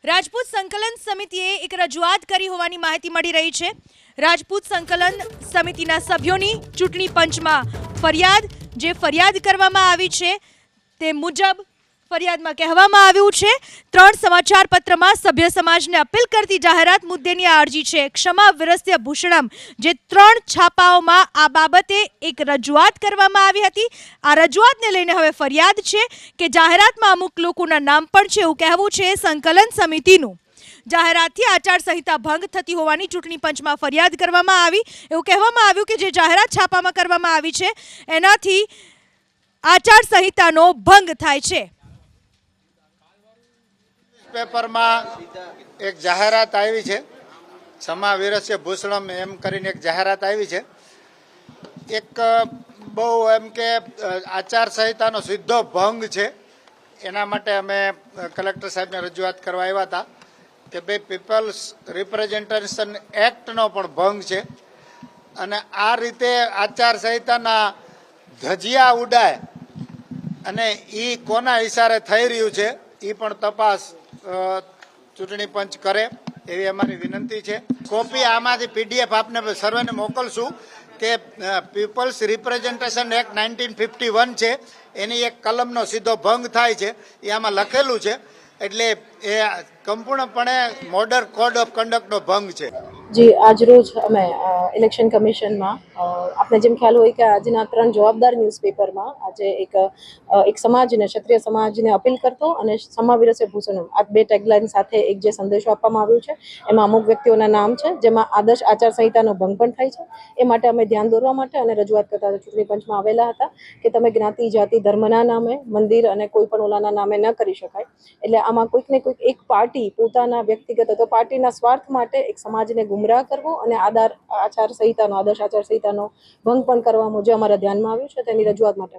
રાજપૂત સંકલન સમિતિએ એક રજૂઆત કરી હોવાની માહિતી મળી રહી છે। રાજપૂત સંકલન સમિતિના સભ્યોની ચૂંટણી પંચમાં ફરિયાદ કરવામાં આવી છે તે મુજબ ફરિયાદમાં કહેવામાં આવ્યું છે 3 સમાચાર પત્રમાં સભ્ય સમાજને અપીલ કરતી જાહેરાત મુદ્દેની આ અરજી છે। ક્ષમા વિરસ્ય ભૂષણમ જે 3 છાપાઓમાં આ બાબતે એક રજૂઆત કરવામાં આવી હતી। આ રજૂઆતને લઈને હવે ફરિયાદ છે કે જાહેરાતમાં અમુક લોકોના નામ પણ છે એવું કહેવું છે સંકલન સમિતિનું। જાહેરાતથી આચારસંહિતા ભંગ થતી હોવાની ચૂંટણી પંચમાં ફરિયાદ કરવામાં આવી। એવું કહેવામાં આવ્યું કે જે જાહેરાત છાપામાં કરવામાં આવી છે એનાથી આચારસંહિતાનો ભંગ થાય છે। पेपर में एक जाहरात आई है क्षमा वीरस्य भूषणम एम करीने एक जाहरात आई है। एक बहु एम के आचार संहिता सीधो भंग है एना माटे अमे कलेक्टर साहेब ने रजूआत करवा आव्या हता कि भाई पीपल्स रिप्रेजेंटेशन एक्ट नो पण भंग है अने आ रीते आचार संहिता धजिया उडाय अने ई कोना इशारे थई रह्युं छे ई पण तपास चूंटणी पंच करे एवी अमारी विनंती है। कॉपी आमांथी पीडीएफ आपने सर्वेने मोकलशुं के पीपल्स रिप्रेजेंटेशन एक्ट 1951 है एनी एक कलमनो सीधो भंग थाय छे ए आमां लखेलुं छे एटले ए संपूर्णपणे मॉडल कोड ऑफ कंडक्ट नो भंग है। जी आज रोज अमे इलेक्शन कमिशन में आपने जेम ख्याल हो कि आज 3 जवाबदार न्यूज़पेपर में आज एक समाज ने क्षत्रिय समाज ने अपील करतो और क्षमा वीरस्य भूषणम आ 2 टेगलाइन साथ एक जे संदेशो आपवामां आव्यो छे एमां अमुक व्यक्तिओना नाम है जेमां आदर्श आचार संहितानो भंग पण थाय छे। ए माटे अमे ध्यान दौरवा माटे अने रजूआत करता चूंटणी पंचमां आवेला हता कि तमे ज्ञाति जाति धर्मना नामे मंदिर अने कोई पण ओलाना नामे न करी शकाय। एटले आमां कोईक ने कोईक एक पार्टी पोताना व्यक्तिगत अथवा पार्टीना स्वार्थ माटे एक समाजने गुमराह करवो अने आचार संहितानो आदर्श आचार संहितानो भंग पण करवामां जे अमारा ध्यानमां आव्युं छे तेनी रजूआत माटे